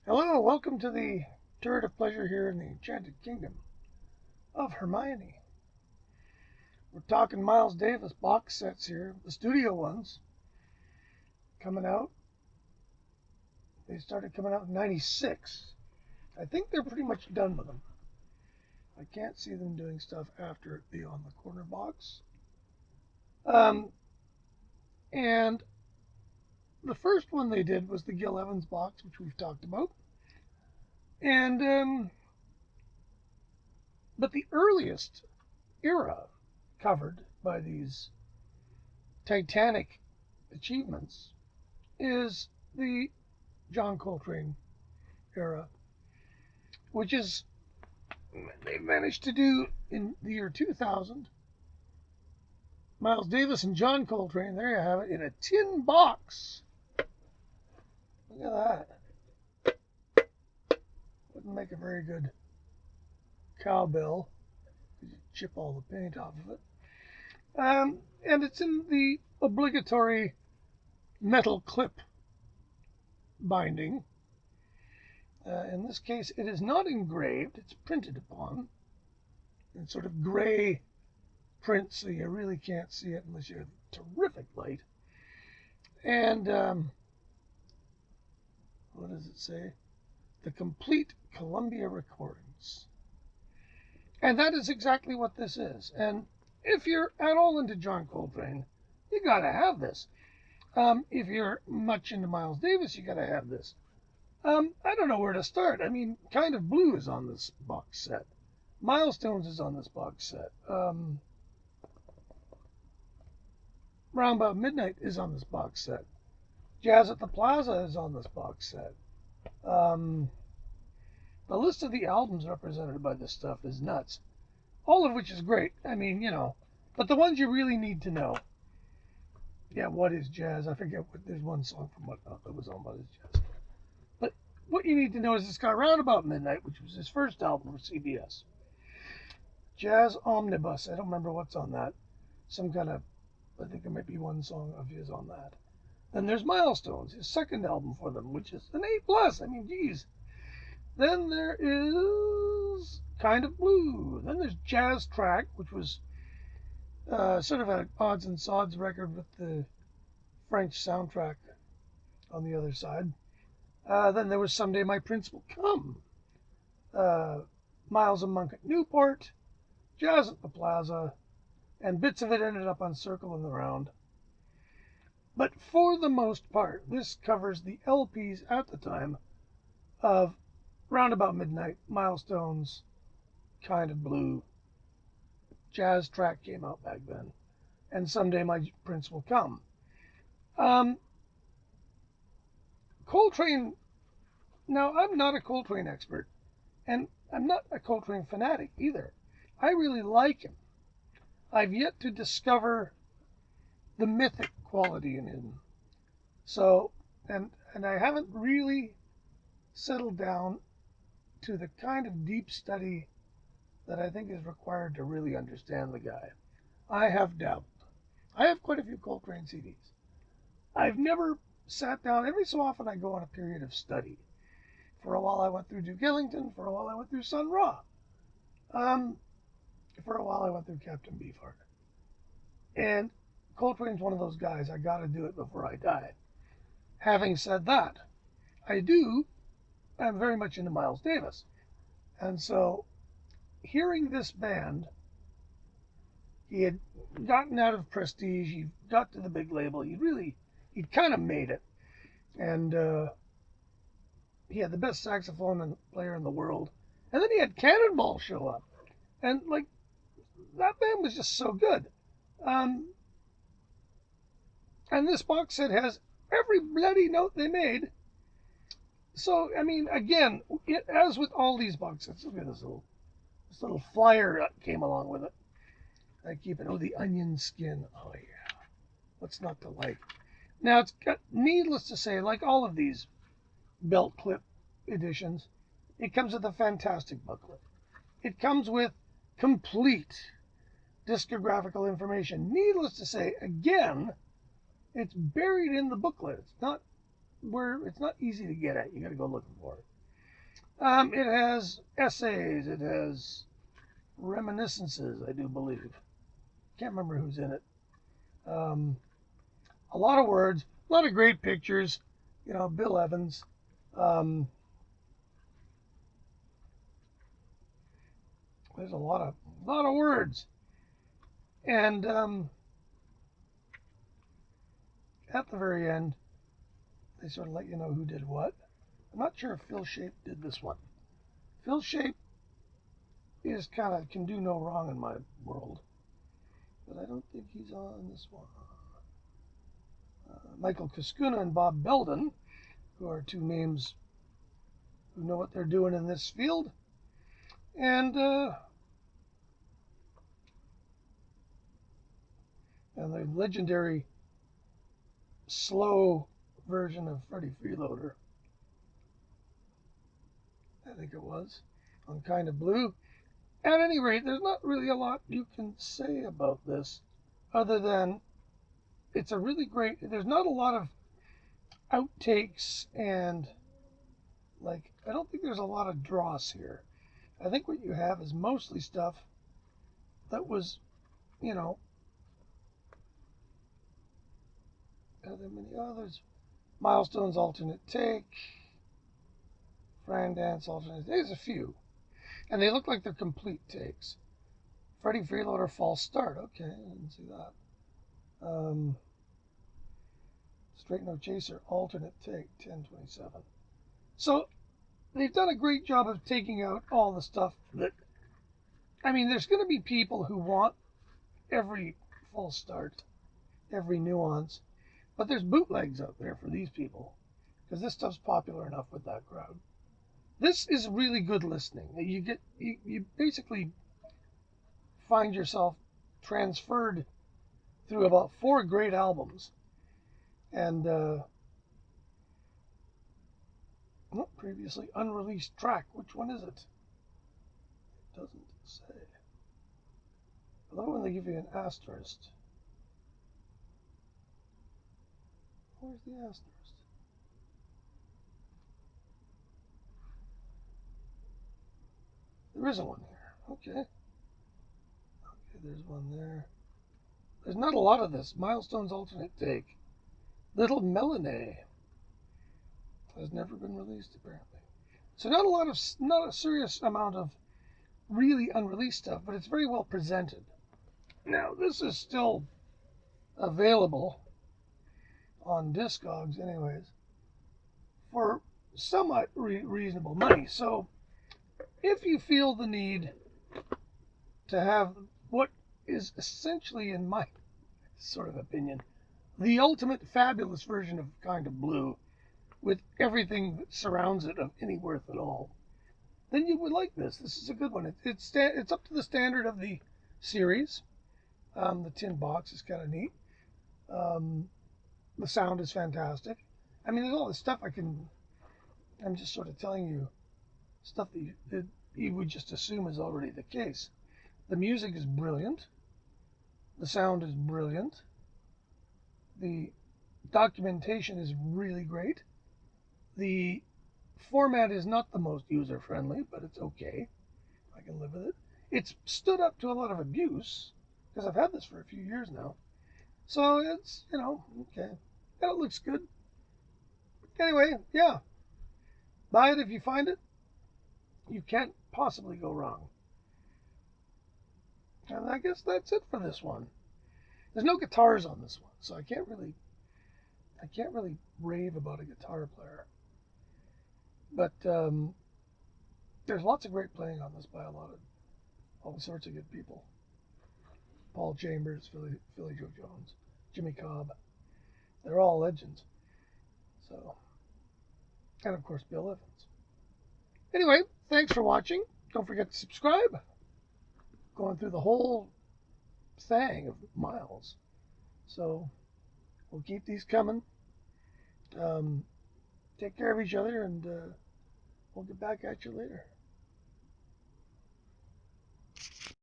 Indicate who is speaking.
Speaker 1: Hello, welcome to the Turret of Pleasure here in the Enchanted Kingdom of Hermione. We're talking Miles Davis box sets here, the studio ones coming out. They started coming out in '96. I think they're pretty much done with them. I can't see them doing stuff after the On the Corner box. And the first one they did was the Gil Evans box, which we've talked about. And but the earliest era covered by these titanic achievements is the John Coltrane era, which is they managed to do in the year 2000. Miles Davis and John Coltrane, there you have it, in a tin box. Look at that. Wouldn't make a very good cowbell. You chip all the paint off of it. And it's in the obligatory metal clip binding. In this case, it is not engraved, it's printed upon in sort of gray print, so you really can't see it unless you have terrific light. And what does it say? The complete Columbia recordings. And that is exactly what this is. And if you're at all into John Coltrane, you gotta have this. If you're much into Miles Davis, you gotta have this. I don't know where to start. I mean, Kind of Blue is on this box set. Milestones is on this box set. Round About Midnight is on this box set. Jazz at the Plaza is on this box set. The list of the albums represented by this stuff is nuts. All of which is great. I mean, but the ones you really need to know. Yeah, What Is Jazz? I forget there's one song from What that was on What Is Jazz. But what you need to know is it's got Round About Midnight, which was his first album for CBS. Jazz Omnibus. I don't remember what's on that. I think there might be one song of his on that. Then there's Milestones, his second album for them, which is an A+. I mean, geez. Then there is Kind of Blue. Then there's Jazz Track, which was sort of an odds and sods record with the French soundtrack on the other side. Then there was Someday My Prince Will Come. Miles and Monk at Newport. Jazz at the Plaza. And bits of it ended up on Circle in the Round. But for the most part, this covers the LPs at the time of Round About Midnight, Milestones, Kind of Blue. Jazz Track came out back then. And Someday My Prince Will Come. Coltrane, now I'm not a Coltrane expert, and I'm not a Coltrane fanatic either. I really like him. I've yet to discover the mythic quality in him. So, and I haven't really settled down to the kind of deep study that I think is required to really understand the guy. I have dabbled. I have quite a few Coltrane CDs. I've never sat down. Every so often I go on a period of study. For a while I went through Duke Ellington. For a while I went through Sun Ra. For a while I went through Captain Beefheart. And Coltrane's one of those guys. I got to do it before I die. Having said that, I'm very much into Miles Davis. And so hearing this band, he had gotten out of Prestige, he got to the big label, he'd kind of made it. And he had the best saxophone player in the world. And then he had Cannonball show up. And that band was just so good. And this box set has every bloody note they made. So, I mean, again, as with all these box sets, look at this little flyer that came along with it. I keep it. Oh, the onion skin. Oh, yeah. What's not to like? Now, it's got, needless to say, like all of these belt clip editions, it comes with a fantastic booklet. It comes with complete discographical information. Needless to say, again, it's buried in the booklet. It's not easy to get at. You got to go looking for it. It has essays. It has reminiscences, I do believe. Can't remember who's in it. Um, a lot of words, a lot of great pictures. You know, Bill Evans. Um, there's a lot of words, and at the very end, they sort of let you know who did what. I'm not sure if Phil Shape did this one. Phil Shape is kind of can do no wrong in my world, but I don't think he's on this one. Michael Kuskuna and Bob Belden, who are two names who know what they're doing in this field, and the legendary slow version of Freddie Freeloader, I think it was, on Kind of Blue. At any rate, there's not really a lot you can say about this other than it's a really great, there's not a lot of outtakes and like, I don't think there's a lot of dross here. I think what you have is mostly stuff that was, you know, are there many others? Milestones alternate take, Fran Dance alternate. There's a few, and they look like they're complete takes. Freddie Freeloader false start. Okay, I didn't see that. Straight No Chaser alternate take 1027. So they've done a great job of taking out all the stuff that. I mean, there's going to be people who want every false start, every nuance, but there's bootlegs out there for these people because this stuff's popular enough with that crowd. This is really good listening. You basically find yourself transferred through about 4 great albums, and previously unreleased track. Which one is it? It doesn't say. I love when they give you an asterisk. Where's the asterisk? There isn't one there. Okay. Okay, there's one there. There's not a lot of this. Milestones alternate take. Little Melanie has never been released apparently. So not a serious amount of really unreleased stuff, but it's very well presented. Now this is still available on Discogs, anyways, for somewhat reasonable money. So if you feel the need to have what is essentially, in my sort of opinion, the ultimate fabulous version of Kind of Blue, with everything that surrounds it of any worth at all, then you would like this. This is a good one. It's up to the standard of the series. The tin box is kind of neat. The sound is fantastic. I mean, there's all this stuff I'm just sort of telling you stuff that you would just assume is already the case. The music is brilliant. The sound is brilliant. The documentation is really great. The format is not the most user friendly, but it's okay. I can live with it. It's stood up to a lot of abuse because I've had this for a few years now. So it's, okay. And it looks good. Anyway, yeah. Buy it if you find it. You can't possibly go wrong. And I guess that's it for this one. There's no guitars on this one, so I can't really rave about a guitar player. But there's lots of great playing on this by all sorts of good people. Paul Chambers, Philly Joe Jones, Jimmy Cobb. They're all legends. So, and of course Bill Evans. Anyway, thanks for watching. Don't forget to subscribe. Going through the whole thing of Miles. So we'll keep these coming. Take care of each other, and we'll get back at you later.